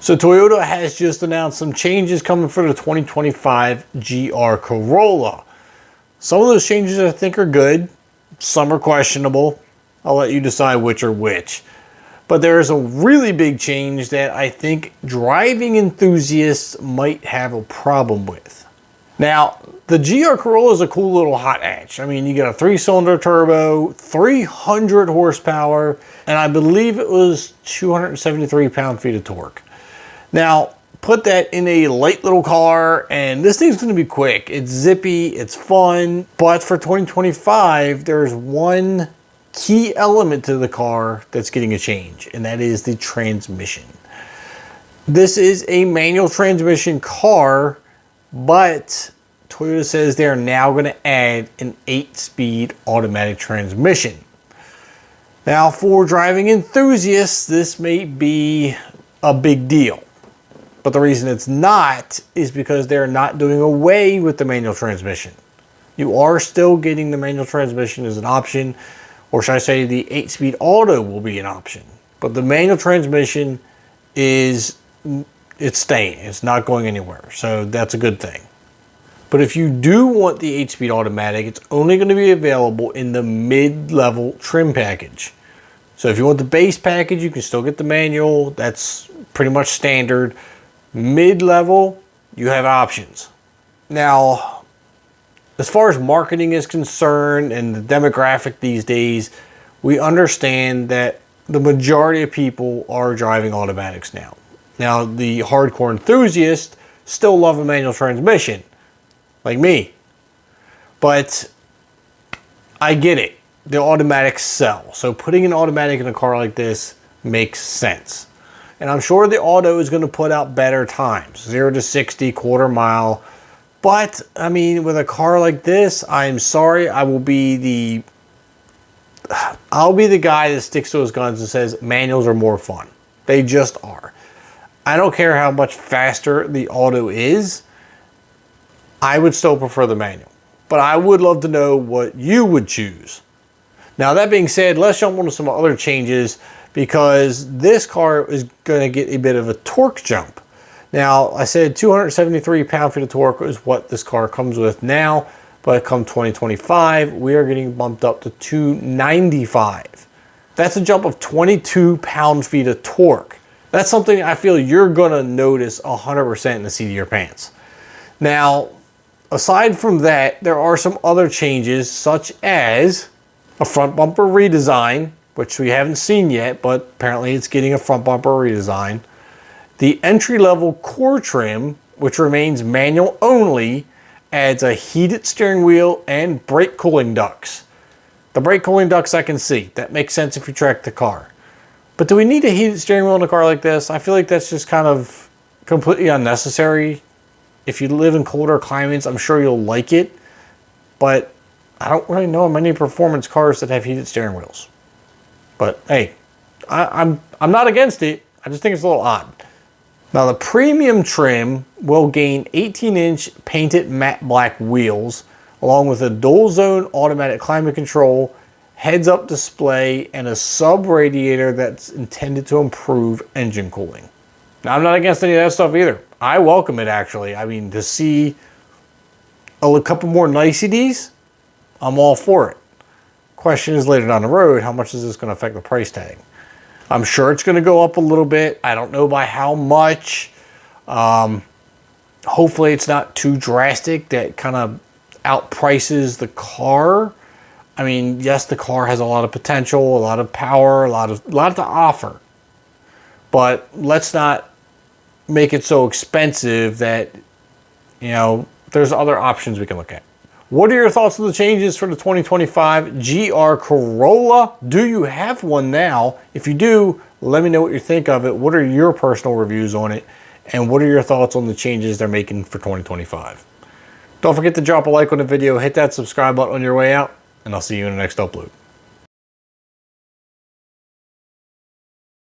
So Toyota has just announced some changes coming for the 2025 GR Corolla. Some of those changes I think are good. Some are questionable. I'll let you decide which are which. But there's a really big change that I think driving enthusiasts might have a problem with. Now, the GR Corolla is a cool little hot hatch. I mean, you got a 3-cylinder turbo, 300 horsepower, and I believe it was 273 pound-feet of torque. Now, put that in a light little car, and this thing's going to be quick. It's zippy, it's fun, but for 2025, there's one key element to the car that's getting a change, and that is the transmission. This is a manual transmission car, but Toyota says they're now going to add an 8-speed automatic transmission. Now, for driving enthusiasts, this may be a big deal. But the reason it's not is because they're not doing away with the manual transmission. You are still getting the manual transmission as an option, or should I say the 8-speed auto will be an option. But the manual transmission it's staying. It's not going anywhere. So that's a good thing. But if you do want the 8-speed automatic, it's only going to be available in the mid-level trim package. So if you want the base package, you can still get the manual. That's pretty much standard. Mid-level, you have options. Now, as far as marketing is concerned and the demographic these days, we understand that the majority of people are driving automatics now. Now, the hardcore enthusiasts still love a manual transmission, like me. But I get it. The automatics sell. So putting an automatic in a car like this makes sense. And I'm sure the auto is going to put out better times, 0 to 60, quarter mile. But, I mean, with a car like this, I'm sorry, I'll be the guy that sticks to his guns and says manuals are more fun. They just are. I don't care how much faster the auto is. I would still prefer the manual. But I would love to know what you would choose. Now, that being said, let's jump into some other changes because this car is going to get a bit of a torque jump. Now, I said 273 pound-feet of torque is what this car comes with now, but come 2025, we are getting bumped up to 295. That's a jump of 22 pound-feet of torque. That's something I feel you're going to notice 100% in the seat of your pants. Now, aside from that, there are some other changes, such as a front bumper redesign, which we haven't seen yet, but apparently it's getting a front bumper redesign. The entry-level core trim, which remains manual only, adds a heated steering wheel and brake cooling ducts. The brake cooling ducts I can see. That makes sense if you track the car. But do we need a heated steering wheel in a car like this? I feel like that's just kind of completely unnecessary. If you live in colder climates, I'm sure you'll like it. But I don't really know many performance cars that have heated steering wheels. But hey, I'm not against it. I just think it's a little odd. Now, the premium trim will gain 18-inch painted matte black wheels, along with a dual zone automatic climate control, heads-up display, and a sub-radiator that's intended to improve engine cooling. Now, I'm not against any of that stuff either. I welcome it, actually. I mean, to see a couple more niceties, I'm all for it. Question is, later down the road, how much is this going to affect the price tag? I'm sure it's going to go up a little bit. I don't know by how much. Hopefully it's not too drastic that kind of outprices the car. I mean, yes, the car has a lot of potential, a lot of power, a lot to offer. But let's not make it so expensive that, you know, there's other options we can look at. What are your thoughts on the changes for the 2025 GR Corolla? Do you have one now? If you do, let me know what you think of it. What are your personal reviews on it? And what are your thoughts on the changes they're making for 2025? Don't forget to drop a like on the video, hit that subscribe button on your way out, and I'll see you in the next upload.